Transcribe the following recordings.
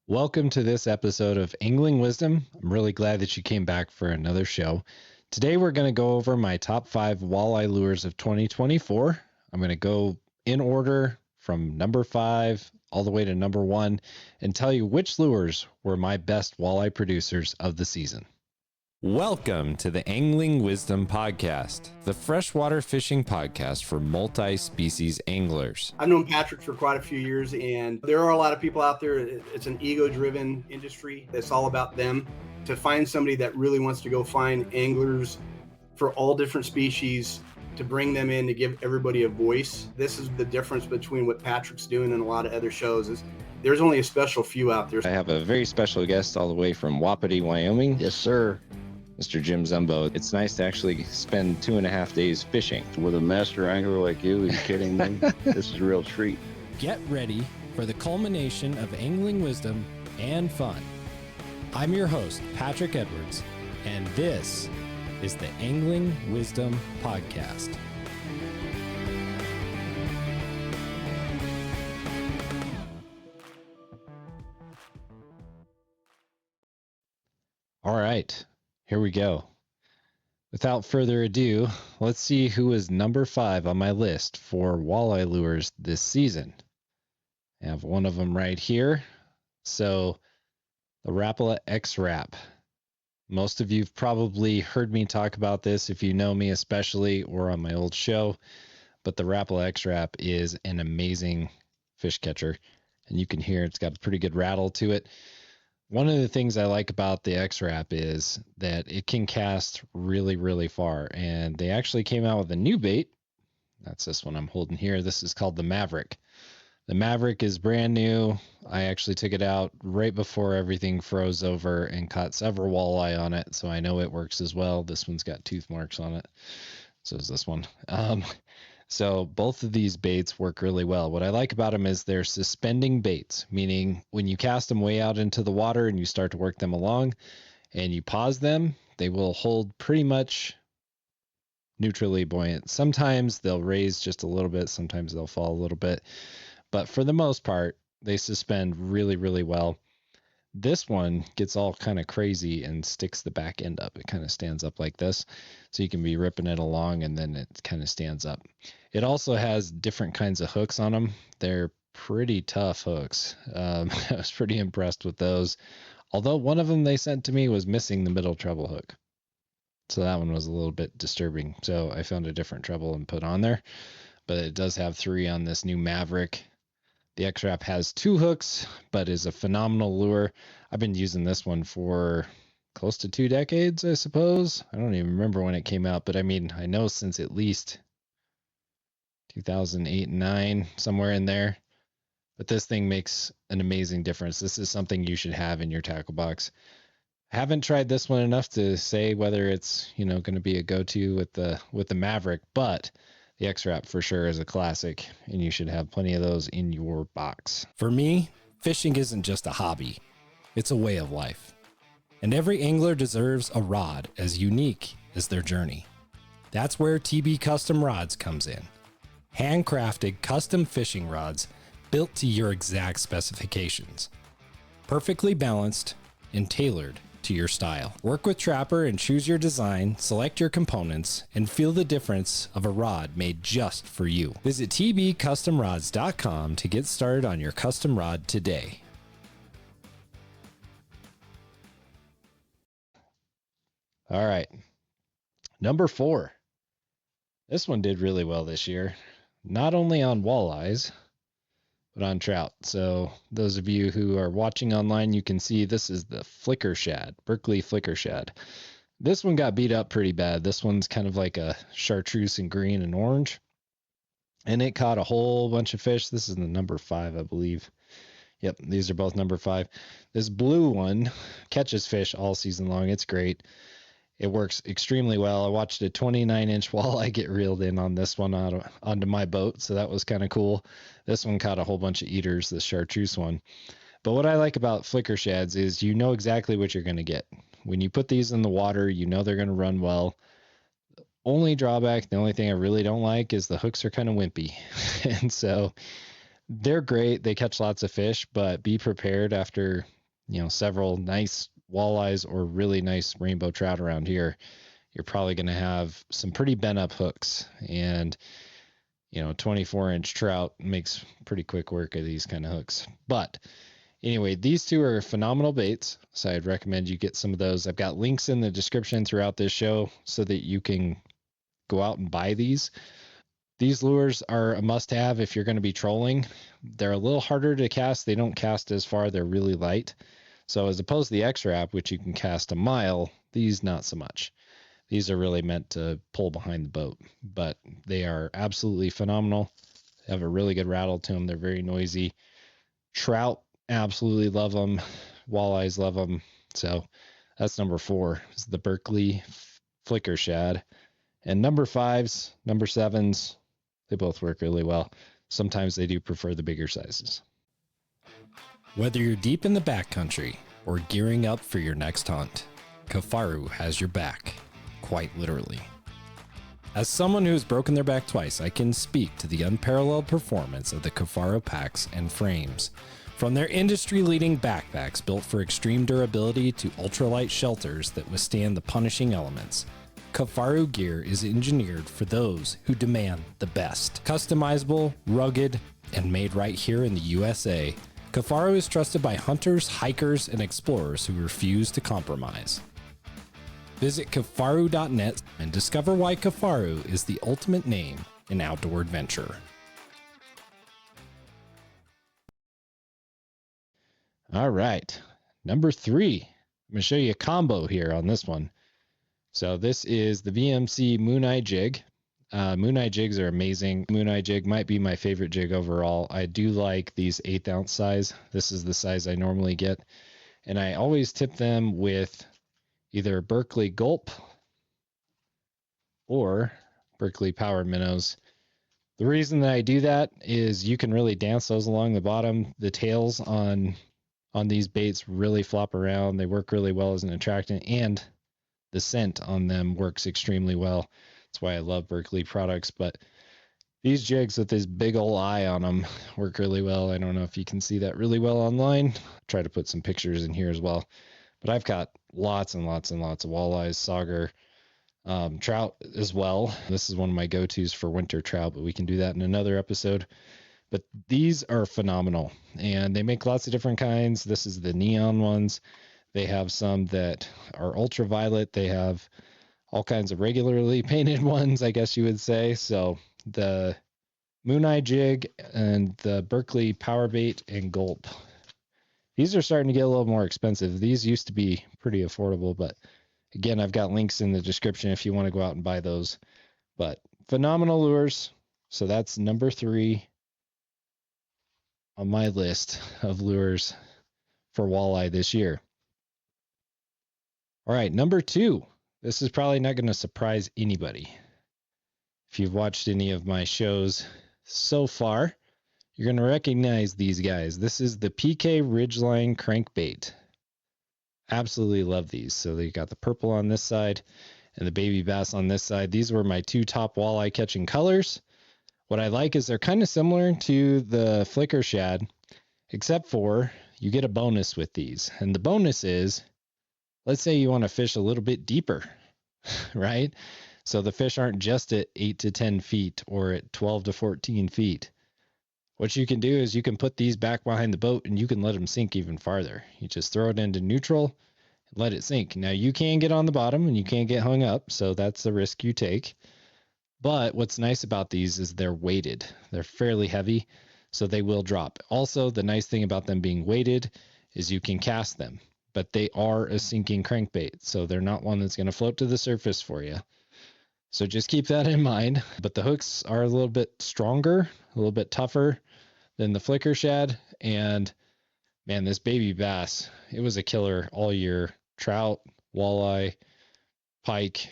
Welcome to this episode of Angling Wisdom. I'm really glad that you came back for another show. Today we're going to go over my top 5 walleye lures of 2024. I'm going to go in order from number 5 all the way to number 1 and tell you which lures were my best walleye producers of the season. Welcome to the Angling Wisdom Podcast, the freshwater fishing podcast for multi-species anglers. I've known Patrick for quite a few years, and there are a lot of people out there. It's an ego-driven industry. It's all about them. To find somebody that really wants to go find anglers for all different species, to bring them in, to give everybody a voice. This is the difference between what Patrick's doing and a lot of other shows. Is there's only a special few out there. I have a very special guest all the way from Wapiti, Wyoming. Yes, sir. Mr. Jim Zumbo. It's nice to actually spend 2.5 days fishing. With a master angler like you, are you kidding me? This is a real treat. Get ready for the culmination of angling wisdom and fun. I'm your host, Patrick Edwards, and this is the Angling Wisdom Podcast. All right. Here we go. Without further ado, let's see who is number 5 on my list for walleye lures this season. I have one of them right here. So the Rapala X Rap. Most of you've probably heard me talk about this if you know me especially or on my old show, but the Rapala X Rap is an amazing fish catcher, and you can hear it's got a pretty good rattle to it. One of the things I like about the X Rap is that it can cast really, really far. And they actually came out with a new bait. That's this one I'm holding here. This is called the Maverick. The Maverick is brand new. I actually took it out right before everything froze over and caught several walleye on it. So I know it works as well. This one's got tooth marks on it. So is this one. So both of these baits work really well. What I like about them is they're suspending baits, meaning when you cast them way out into the water and you start to work them along and you pause them, they will hold pretty much neutrally buoyant. Sometimes they'll raise just a little bit. Sometimes they'll fall a little bit. But for the most part, they suspend really, really well. This one gets all kind of crazy and sticks the back end up. It kind of stands up like this. So you can be ripping it along and then it kind of stands up. It also has different kinds of hooks on them. They're pretty tough hooks. I was pretty impressed with those. Although one of them they sent to me was missing the middle treble hook. So that one was a little bit disturbing. So I found a different treble and put on there. But it does have 3 on this new Maverick. The X Rap has 2 hooks, but is a phenomenal lure. I've been using this one for close to 2 decades, I suppose. I don't even remember when it came out, but I mean, I know since at least 2008 and 9, somewhere in there. But this thing makes an amazing difference. This is something you should have in your tackle box. I haven't tried this one enough to say whether it's, going to be a go-to with the Maverick, but the X Rap for sure is a classic, and you should have plenty of those in your box. For me, fishing isn't just a hobby, it's a way of life. And every angler deserves a rod as unique as their journey. That's where TB Custom Rods comes in. Handcrafted custom fishing rods built to your exact specifications. Perfectly balanced and tailored to your style. Work with Trapper and choose your design, select your components, and feel the difference of a rod made just for you. Visit tbcustomrods.com to get started on your custom rod today. All right. Number 4. This one did really well this year. Not only on walleyes, but on trout. So those of you who are watching online, you can see this is the Flicker Shad, Berkley Flicker Shad. This one got beat up pretty bad. This one's kind of like a chartreuse in green and orange. And it caught a whole bunch of fish. This is the number 5, I believe. Yep, these are both number 5. This blue one catches fish all season long. It's great. It works extremely well. I watched a 29-inch walleye get reeled in on this one onto my boat, so that was kind of cool. This one caught a whole bunch of eaters, the chartreuse one. But what I like about Flicker Shads is you know exactly what you're going to get. When you put these in the water, you know they're going to run well. The only drawback, the only thing I really don't like is the hooks are kind of wimpy. And so they're great. They catch lots of fish, but be prepared after several nice walleyes or really nice rainbow trout around here, you're probably going to have some pretty bent up hooks. And 24-inch trout makes pretty quick work of these kind of hooks. But anyway, these two are phenomenal baits, so I'd recommend you get some of those. I've got links in the description throughout this show so that you can go out and buy these. These lures are a must-have if you're going to be trolling. They're a little harder to cast. They don't cast as far. They're really light. So as opposed to the X Rap, which you can cast a mile, these not so much. These are really meant to pull behind the boat, but they are absolutely phenomenal. They have a really good rattle to them. They're very noisy. Trout absolutely love them. Walleyes love them. So that's number 4 is the Berkley Flicker Shad. And number 5s, number 7s, they both work really well. Sometimes they do prefer the bigger sizes. Whether you're deep in the backcountry or gearing up for your next hunt, Kifaru has your back, quite literally. As someone who has broken their back twice, I can speak to the unparalleled performance of the Kifaru packs and frames. From their industry-leading backpacks built for extreme durability to ultralight shelters that withstand the punishing elements, Kifaru gear is engineered for those who demand the best. Customizable, rugged, and made right here in the USA, Kifaru is trusted by hunters, hikers, and explorers who refuse to compromise. Visit Kifaru.net and discover why Kifaru is the ultimate name in outdoor adventure. All right, number 3. I'm going to show you a combo here on this one. So this is the VMC Moon Eye Jig. Moon Eye jigs are amazing. Moon Eye Jig might be my favorite jig overall. I do like these 1/8 ounce size. This is the size I normally get. And I always tip them with either Berkley Gulp or Berkley Power Minnows. The reason that I do that is you can really dance those along the bottom. The tails on these baits really flop around. They work really well as an attractant, and the scent on them works extremely well. That's why I love Berkley products. But these jigs with this big old eye on them work really well. I don't know if you can see that really well online. I'll try to put some pictures in here as well. But I've got lots and lots and lots of walleyes, sauger, trout as well. This is one of my go-tos for winter trout, but we can do that in another episode. But these are phenomenal, and they make lots of different kinds. This is the neon ones. They have some that are ultraviolet. They have all kinds of regularly painted ones, I guess you would say. So the Moon Eye Jig and the Berkley Power Bait and Gulp. These are starting to get a little more expensive. These used to be pretty affordable, but again, I've got links in the description if you want to go out and buy those. But phenomenal lures. So that's number 3 on my list of lures for walleye this year. All right, number 2. This is probably not going to surprise anybody. If you've watched any of my shows so far, you're going to recognize these guys. This is the PK Ridgeline Crankbait. Absolutely love these. So they got the purple on this side and the baby bass on this side. These were my 2 top walleye catching colors. What I like is they're kind of similar to the Flicker Shad, except for you get a bonus with these. And the bonus is, let's say you want to fish a little bit deeper, right? So the fish aren't just at 8 to 10 feet or at 12 to 14 feet. What you can do is you can put these back behind the boat and you can let them sink even farther. You just throw it into neutral and let it sink. Now you can get on the bottom and you can get hung up, so that's the risk you take. But what's nice about these is they're weighted. They're fairly heavy, so they will drop. Also, the nice thing about them being weighted is you can cast them, but they are a sinking crankbait, so they're not one that's going to float to the surface for you. So just keep that in mind. But the hooks are a little bit stronger, a little bit tougher than the Flicker Shad. And man, this baby bass, it was a killer all year. Trout, walleye, pike,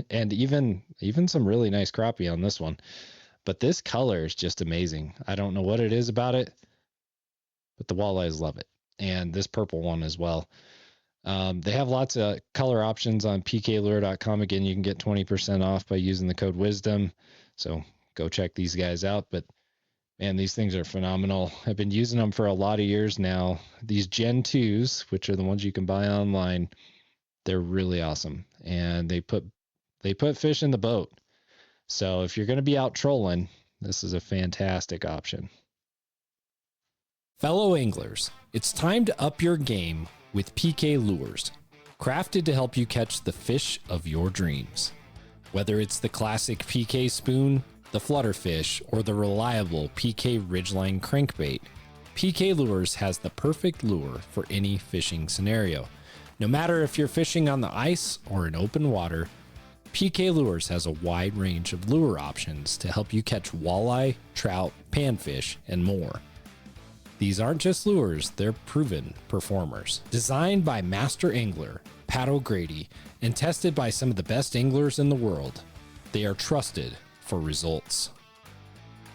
and even some really nice crappie on this one. But this color is just amazing. I don't know what it is about it, but the walleyes love it. And this purple one as well. They have lots of color options on pklure.com. Again, you can get 20% off by using the code WISDOM. So go check these guys out. But Man, these things are phenomenal. I've been using them for a lot of years now. These Gen 2s, which are the ones you can buy online, they're really awesome. And they put fish in the boat. So if you're going to be out trolling, this is a fantastic option. Fellow anglers, it's time to up your game with PK Lures, crafted to help you catch the fish of your dreams. Whether it's the classic PK spoon, the flutterfish, or the reliable PK Ridgeline Crankbait, PK Lures has the perfect lure for any fishing scenario. No matter if you're fishing on the ice or in open water, PK Lures has a wide range of lure options to help you catch walleye, trout, panfish, and more. These aren't just lures, they're proven performers. Designed by master angler Pat O'Grady and tested by some of the best anglers in the world, they are trusted for results.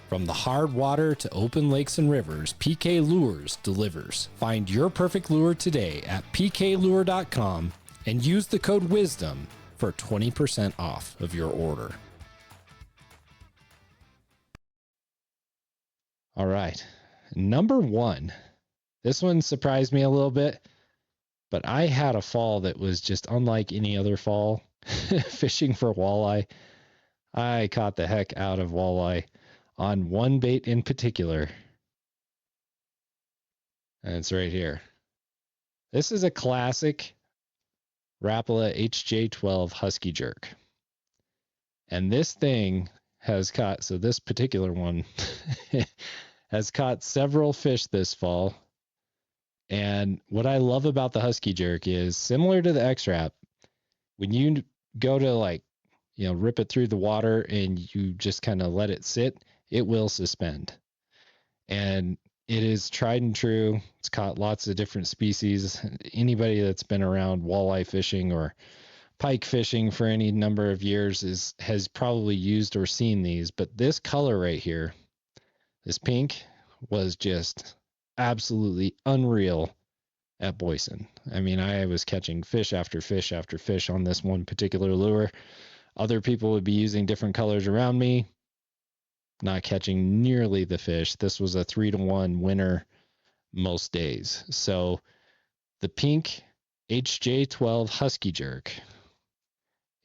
From the hard water to open lakes and rivers, PK Lures delivers. Find your perfect lure today at pklure.com and use the code WISDOM for 20% off of your order. All right. Number 1. This one surprised me a little bit, but I had a fall that was just unlike any other fall fishing for walleye. I caught the heck out of walleye on one bait in particular. And it's right here. This is a classic Rapala HJ12 Husky Jerk. And this thing has caught, so this particular one has caught several fish this fall. And what I love about the Husky Jerk is similar to the X Rap, when you go to rip it through the water and you just kind of let it sit, it will suspend. And it is tried and true. It's caught lots of different species. Anybody that's been around walleye fishing or pike fishing for any number of years has probably used or seen these. But this color right here, this pink, was just absolutely unreal at Boysen. I mean, I was catching fish after fish after fish on this one particular lure. Other people would be using different colors around me, not catching nearly the fish. This was a 3-to-1 winner most days. So the pink HJ12 Husky Jerk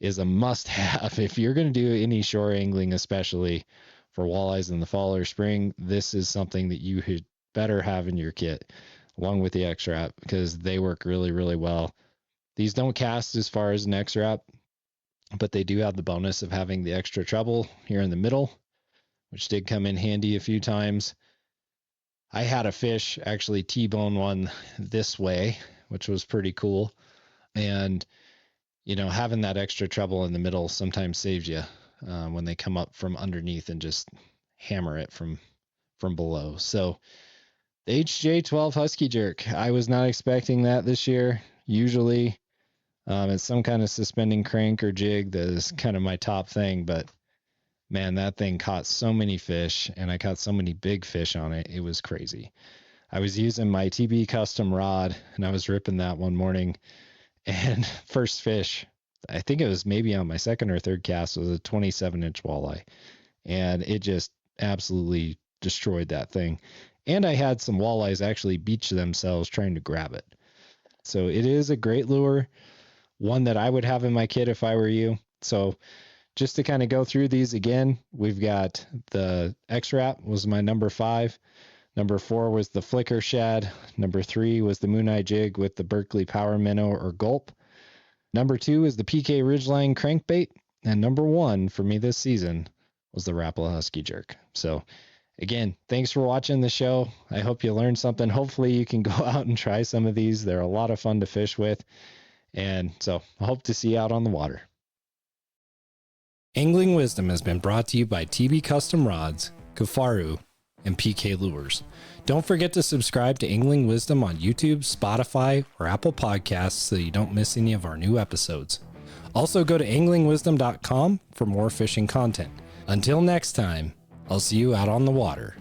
is a must-have if you're going to do any shore angling, especially for walleyes in the fall or spring. This is something that you had better have in your kit, along with the X Rap, because they work really, really well. These don't cast as far as an X Rap, but they do have the bonus of having the extra treble here in the middle, which did come in handy a few times. I had a fish actually T-bone one this way, which was pretty cool. And, having that extra treble in the middle sometimes saves you when they come up from underneath and just hammer it from below. So the HJ12 Husky Jerk, I was not expecting that this year. Usually it's some kind of suspending crank or jig that is kind of my top thing, but man, that thing caught so many fish, and I caught so many big fish on it. It was crazy. I was using my TB custom rod, and I was ripping that one morning, and first fish, I think it was maybe on my second or third cast, was a 27-inch walleye, and it just absolutely destroyed that thing. And I had some walleyes actually beach themselves trying to grab it. So it is a great lure, one that I would have in my kit if I were you. So just to kind of go through these again, we've got the X Rap was my number 5. Number 4 was the Flicker Shad. Number 3 was the Moon Eye Jig with the Berkley Power Minnow or Gulp. Number 2 is the PK Ridgeline Crankbait. And number 1 for me this season was the Rapala Husky Jerk. So again, thanks for watching the show. I hope you learned something. Hopefully you can go out and try some of these. They're a lot of fun to fish with. And so I hope to see you out on the water. Angling Wisdom has been brought to you by TB Custom Rods, Kufaru, and PK Lures. Don't forget to subscribe to Angling Wisdom on YouTube, Spotify, or Apple Podcasts so you don't miss any of our new episodes. Also go to anglingwisdom.com for more fishing content. Until next time, I'll see you out on the water.